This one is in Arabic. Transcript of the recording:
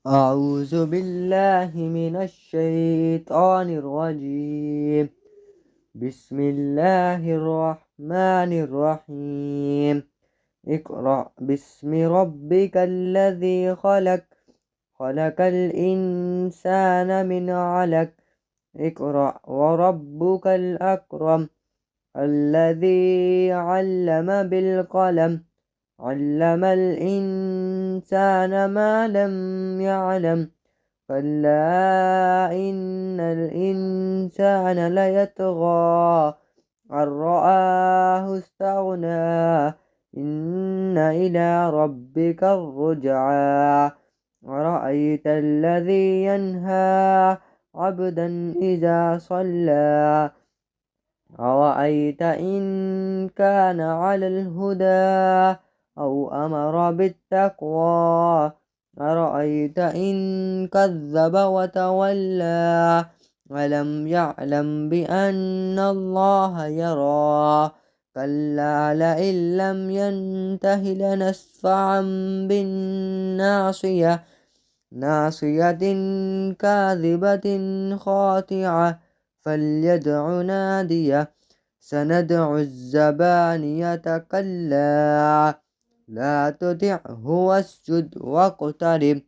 أعوذ بالله من الشيطان الرجيم. بسم الله الرحمن الرحيم. اقرأ باسم ربك الذي خلق. خلق الإنسان من علق. اقرأ وربك الأكرم. الذي علم بالقلم. علم الإنسان ما لم يعلم. كلا إن الإنسان ليطغى أن رآه استغنى. إن إلى ربك الرجعى. أرأيت الذي ينهى عبدا إذا صلى. أرأيت إن كان على الهدى أو أمر بالتقوى. أرأيت إن كذب وتولى. ألم يعلم بأن الله يرى. كلا لئن لم ينته لنسفعا بالناصية. ناصية كاذبة خاطعة. فليدع ناديه. سندع الزبانية. كلا لا تطعه واسجد واقترب.